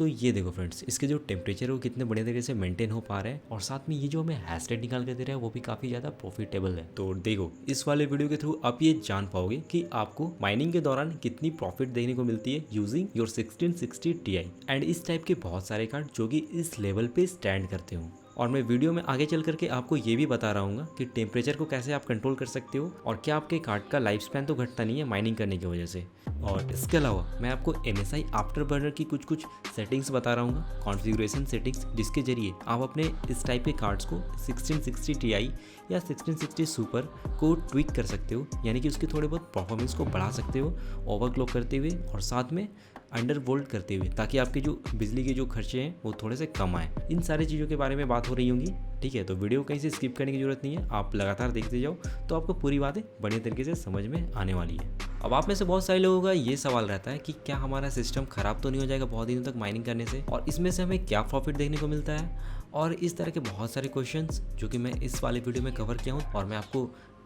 तो ये देखो फ्रेंड्स, इसके जो टेम्परेचर है वो कितने बढ़िया तरीके से मेंटेन हो पा रहे हैं और साथ में ये जो हमें हैश रेट निकाल कर दे रहा है वो भी काफ़ी ज़्यादा प्रॉफिटेबल है। तो देखो इस वाले वीडियो के थ्रू आप ये जान पाओगे कि आपको माइनिंग के दौरान कितनी प्रॉफिट देखने को मिलती है यूजिंग योर 1660 Ti एंड इस टाइप के बहुत सारे कार्ड जो कि इस लेवल पे स्टैंड करते हो। और मैं वीडियो में आगे चल करके आपको ये भी बता रहा हूँ कि टेम्परेचर को कैसे आप कंट्रोल कर सकते हो और क्या आपके कार्ड का लाइफ स्पैन तो घटता नहीं है माइनिंग करने की वजह से। और इसके अलावा मैं आपको MSI आफ्टर बर्नर की कुछ सेटिंग्स बता रहा हूँ, कॉन्फ़िगरेशन सेटिंग्स, जिसके जरिए आप अपने इस टाइप के कार्ड्स को 1660 Ti या 1660 सुपर को ट्विक कर सकते हो, यानी कि उसकी थोड़े बहुत परफॉर्मेंस को बढ़ा सकते हो ओवरक्लॉक करते हुए और साथ में अंडर वोल्ट करते हुए, ताकि आपके जो बिजली के जो खर्चे हैं वो थोड़े से कम आए। इन सारी चीज़ों के बारे में बात हो रही होंगी, ठीक है। तो वीडियो कहीं से स्किप करने की ज़रूरत नहीं है, आप लगातार देखते जाओ तो आपको पूरी बातें बढ़िया तरीके से समझ में आने वाली है। अब आप में से बहुत सारे लोगों का ये सवाल रहता है कि क्या हमारा सिस्टम ख़राब तो नहीं हो जाएगा बहुत दिनों तक माइनिंग करने से, और इसमें से हमें क्या प्रॉफिट देखने को मिलता है, और इस तरह के बहुत सारे क्वेश्चंस जो कि मैं इस वाले वीडियो में कवर किया हूँ और मैं आपको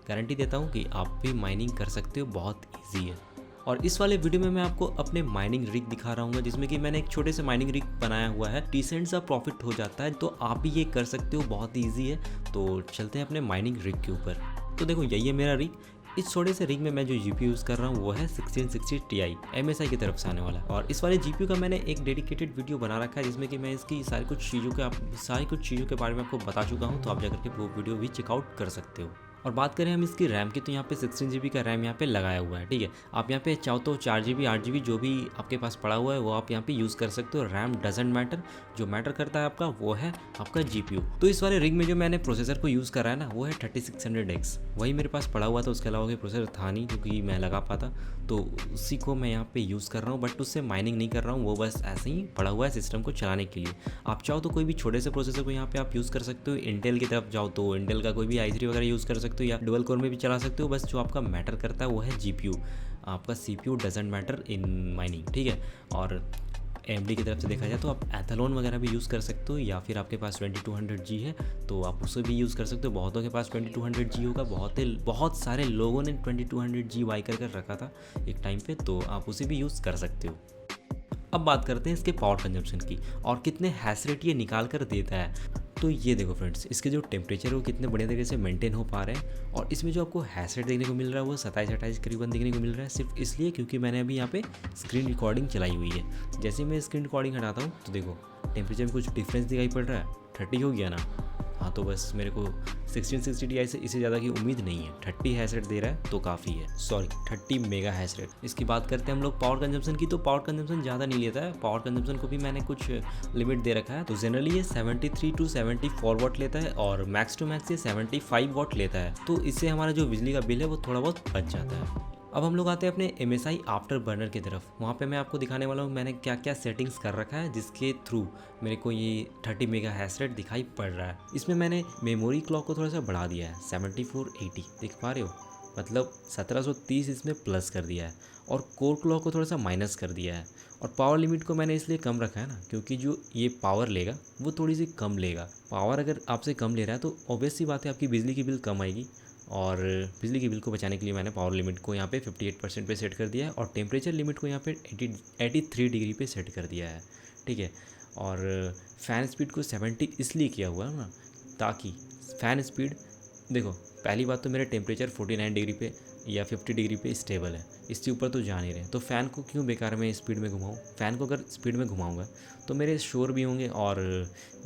गारंटी देता हूँ कि आप भी माइनिंग कर सकते हो, बहुत ईजी है। और इस वाले वीडियो में मैं आपको अपने माइनिंग रिग दिखा रहा हूँ, जिसमें कि मैंने एक छोटे से माइनिंग रिग बनाया हुआ है, डिसेंट सा प्रॉफिट हो जाता है, तो आप भी ये कर सकते हो, बहुत ईजी है। तो चलते हैं अपने माइनिंग रिग के ऊपर। तो देखो यही है मेरा रिग। इस छोटे से रिग में मैं जो GPU यूज़ कर रहा हूँ वो है 1660 Ti MSI की तरफ से आने वाला है। और इस वाले GPU का मैंने एक डेडिकेटेड वीडियो बना रखा है जिसमें कि मैं इसकी सारी कुछ चीज़ों के बारे में आपको बता चुका हूँ, तो आप जाकर के वो वीडियो भी चेकआउट कर सकते हो। और बात करें हम इसकी रैम की, तो यहाँ पे 16 GB का रैम यहाँ पे लगाया हुआ है, ठीक है। आप यहाँ पे चाहो तो 4 GB 8 GB जो भी आपके पास पड़ा हुआ है वो आप यहाँ पे यूज़ कर सकते हो। रैम डजेंट मैटर, जो मैटर करता है आपका वो है आपका GPU। तो इस वाले रिग में जो मैंने प्रोसेसर को यूज़ करा है ना वो है 3600X, वही मेरे पास पड़ा हुआ था। उसके अलावा कोई प्रोसेसर था नहीं क्योंकि मैं लगा पाता, तो उसी को मैं यहाँ पे यूज़ कर रहा हूँ, बट उससे माइनिंग नहीं कर रहा हूँ, वो बस ऐसे ही पड़ा हुआ है सिस्टम को चलाने के लिए। आप चाहो तो कोई भी छोटे से प्रोसेसर को यहाँ पे आप यूज़ कर सकते हो। इंटेल की तरफ जाओ तो इंटेल का कोई भी i3 वगैरह यूज़ कर सकते हो, या डुअल कोर में भी चला सकते हो। बस जो आपका मैटर करता है वो है GPU, आपका CPU doesn't matter in mining, ठीक है। और AMD की तरफ से देखा जाए तो आप एथेलोन वगैरह भी यूज़ कर सकते हो, या फिर आपके पास 2200G है तो आप उसे भी यूज़ कर सकते हो। बहुतों के पास 2200G होगा, बहुत सारे लोगों ने 2200G बाई कर रखा था एक टाइम पे, तो आप उसे भी यूज़ कर सकते हो। अब बात करते हैं इसके पावर कंजम्पशन की और कितने हैश रेट ये निकाल कर देता है। तो ये देखो फ्रेंड्स, इसके जो टेम्परेचर है वो कितने बढ़िया तरीके से मेंटेन हो पा रहे हैं, और इसमें जो आपको हैश रेट देखने को मिल रहा है वो 27-28 करीबन देखने को मिल रहा है, सिर्फ इसलिए क्योंकि मैंने अभी यहाँ पे स्क्रीन रिकॉर्डिंग चलाई हुई है। जैसे ही मैं स्क्रीन रिकॉर्डिंग हटाता हूँ तो देखो टेम्परेचर में कुछ डिफरेंस दिखाई पड़ रहा है, 30 हो गया ना। हाँ, तो बस मेरे को 1660 Ti से इससे ज़्यादा की उम्मीद नहीं है। 30 हैश रेट दे रहा है तो काफ़ी है, सॉरी 30 मेगा हैश रेट। इसकी बात करते हैं हम लोग पावर कंजम्पशन की, तो पावर कंजम्पशन ज़्यादा नहीं लेता है। पावर कंजम्पशन को भी मैंने कुछ लिमिट दे रखा है, तो जनरली ये 73 to 74 वाट लेता है और मैक्स टू मैक्स ये 75 वाट लेता है। तो इससे हमारा जो बिजली का बिल है वो थोड़ा बहुत बच जाता है। अब हम लोग आते हैं अपने MSI आफ्टर बर्नर की तरफ। वहाँ पे मैं आपको दिखाने वाला हूँ मैंने क्या क्या सेटिंग्स कर रखा है जिसके थ्रू मेरे को ये 30 मेगा हैश रेट दिखाई पड़ रहा है। इसमें मैंने मेमोरी क्लॉक को थोड़ा सा बढ़ा दिया है, 7480 देख पा रहे हो, मतलब 1730 इसमें प्लस कर दिया है, और कोर क्लॉक को थोड़ा सा माइनस कर दिया है। और पावर लिमिट को मैंने इसलिए कम रखा है ना, क्योंकि जो ये पावर लेगा वो थोड़ी सी कम लेगा। पावर अगर आपसे कम ले रहा है तो ऑब्वियस सी बात है आपकी बिजली की बिल कम आएगी, और बिजली की बिल को बचाने के लिए मैंने पावर लिमिट को यहाँ पे 58% पे सेट कर दिया है, और टेम्परेचर लिमिट को यहाँ पे 83 डिग्री पे सेट कर दिया है, ठीक है। और फ़ैन स्पीड को 70 इसलिए किया हुआ है ना, ताकि फ़ैन स्पीड, देखो पहली बात तो मेरा टेम्परेचर 49 डिग्री पे या 50 डिग्री पे स्टेबल है, इससे ऊपर तो जा नहीं रहे, तो फ़ैन को क्यों बेकार में स्पीड में घुमाऊँ। फ़ैन को अगर स्पीड में घुमाऊँगा तो मेरे शोर भी होंगे और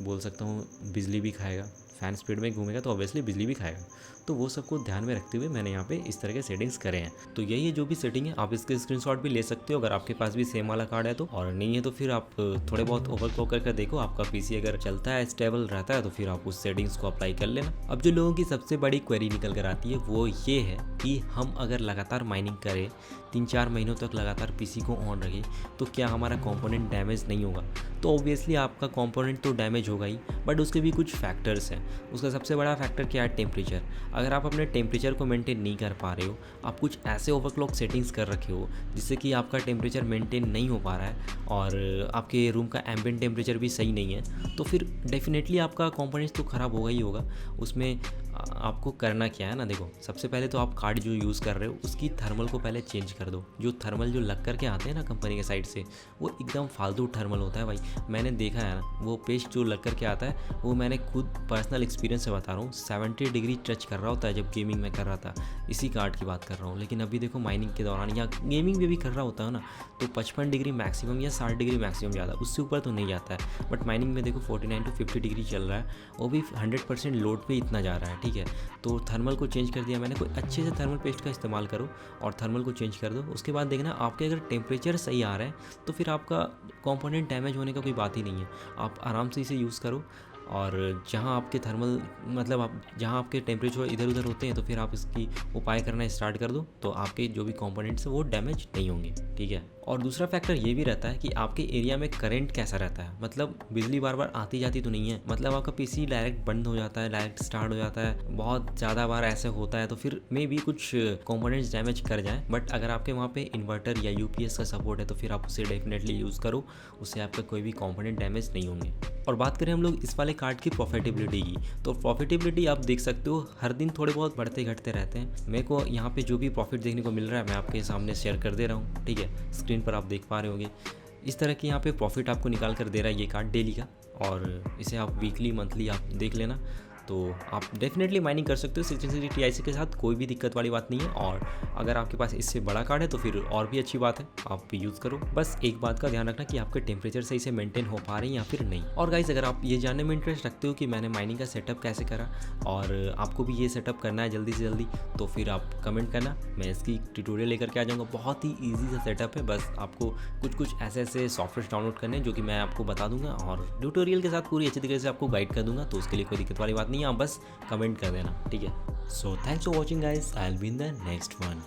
बोल सकता हूँ बिजली भी खाएगा। फ़ैन स्पीड में घूमेगा तो ऑब्वियसली बिजली भी खाएगा, तो वो सबको ध्यान में रखते हुए मैंने यहाँ पे इस तरह के सेटिंग्स करे हैं। तो यही है जो भी सेटिंग है, आप इसके स्क्रीनशॉट भी ले सकते हो अगर आपके पास भी सेम वाला कार्ड है तो, और नहीं है तो फिर आप थोड़े बहुत ओवरक्लॉक करके देखो, आपका पीसी अगर चलता है स्टेबल रहता है तो फिर आप उस सेटिंग्स को अप्लाई कर लेना। अब जो लोगों की सबसे बड़ी क्वेरी निकल कर आती है वो ये है कि हम अगर लगातार माइनिंग करें 3-4 महीनों तक लगातार पीसी को ऑन रखें तो क्या हमारा कंपोनेंट डैमेज नहीं होगा। तो ऑब्वियसली आपका कंपोनेंट तो डैमेज होगा ही, बट उसके भी कुछ फैक्टर्स हैं। उसका सबसे बड़ा फैक्टर क्या है, टेम्परेचर। अगर आप अपने टेम्परेचर को मेंटेन नहीं कर पा रहे हो, आप कुछ ऐसे ओवरक्लॉक सेटिंग्स कर रखे हो जिससे कि आपका टेम्परेचर मेंटेन नहीं हो पा रहा है और आपके रूम का एम्बिएंट टेम्परेचर भी सही नहीं है, तो फिर डेफिनेटली आपका कंपोनेंट्स तो ख़राब होगा ही होगा। उसमें आपको करना क्या है ना, देखो सबसे पहले तो आप कार्ड जो यूज़ कर रहे हो उसकी थर्मल को पहले चेंज कर दो। जो थर्मल जो लग करके आते हैं ना कंपनी के साइड से, वो एकदम फालतू थर्मल होता है भाई। मैंने देखा है ना, वो पेस्ट जो लग करके आता है वो मैंने खुद पर्सनल एक्सपीरियंस से बता रहा हूँ, 70 डिग्री टच कर रहा होता है जब गेमिंग में कर रहा था, इसी कार्ड की बात कर रहा हूँ। लेकिन अभी देखो माइनिंग के दौरान या गेमिंग में भी कर रहा होता है ना, तो 55 डिग्री मैक्सिमम या 60 डिग्री मैक्सिमम ज़्यादा, उससे ऊपर तो नहीं जाता है। बट माइनिंग में देखो 49 to 50 डिग्री चल रहा है, वो भी 100% लोड पे इतना जा रहा है, ठीक है। तो थर्मल को चेंज कर दिया मैंने, कोई अच्छे से थर्मल पेस्ट का इस्तेमाल करो और थर्मल को चेंज कर दो। उसके बाद देखना आपके अगर टेम्परेचर सही आ रहा है तो फिर आपका कंपोनेंट डैमेज होने का कोई बात ही नहीं है। आप आराम से इसे यूज़ करो, और जहाँ आपके थर्मल मतलब आप जहाँ आपके टेम्परेचर इधर उधर होते हैं तो फिर आप इसकी उपाय करना स्टार्ट कर दो, तो आपके जो भी कंपोनेंट्स हैं वो डैमेज नहीं होंगे, ठीक है। और दूसरा फैक्टर ये भी रहता है कि आपके एरिया में करंट कैसा रहता है, मतलब बिजली बार बार आती जाती तो नहीं है, मतलब आपका पीसी डायरेक्ट बंद हो जाता है, डायरेक्ट स्टार्ट हो जाता है, बहुत ज़्यादा बार ऐसे होता है, तो फिर मे भी कुछ कंपोनेंट्स डैमेज कर जाएँ। बट अगर आपके वहाँ पे इन्वर्टर या यूपीएस का सपोर्ट है तो फिर आप उसे डेफिनेटली यूज़ करो, उससे आपका कोई भी कंपोनेंट डैमेज नहीं होंगे। और बात करें हम लोग इस वाले कार्ड की प्रॉफिटेबिलिटी की, तो प्रॉफिटेबिलिटी आप देख सकते हो हर दिन थोड़े बहुत बढ़ते घटते रहते हैं। मेरे को यहाँ पे जो भी प्रॉफिट देखने को मिल रहा है मैं आपके सामने शेयर कर दे रहा हूँ, ठीक है। स्क्रीन पर आप देख पा रहे होंगे इस तरह के यहाँ पे प्रॉफिट आपको निकाल कर दे रहा है ये कार्ड डेली का, और इसे आप वीकली मंथली आप देख लेना, तो आप डेफिनेटली माइनिंग कर सकते हो 1660 TI के साथ, कोई भी दिक्कत वाली बात नहीं है। और अगर आपके पास इससे बड़ा कार्ड है तो फिर और भी अच्छी बात है, आप यूज़ करो। बस एक बात का ध्यान रखना कि आपके टेम्परेचर सही से मेंटेन हो पा रहे हैं या फिर नहीं। और गाइस अगर आप ये जानने में इंटरेस्ट रखते हो कि मैंने माइनिंग का सेटअप कैसे करा और आपको भी ये सेटअप करना है जल्दी से जल्दी, तो फिर आप कमेंट करना, मैं इसकी ट्यूटोरियल लेकर के आ जाऊँगा। बहुत ही ईजी सा सेटअप है, बस आपको कुछ ऐसे सॉफ्टवेयर डाउनलोड करने हैं जो कि मैं आपको बता दूंगा, और ट्यूटोरियल के साथ पूरी अच्छी तरीके से आपको गाइड कर दूंगा, तो उसके लिए कोई दिक्कत वाली बात नहीं है, आप बस कमेंट कर देना, ठीक है। So thanks for watching guys, I will be in the next one.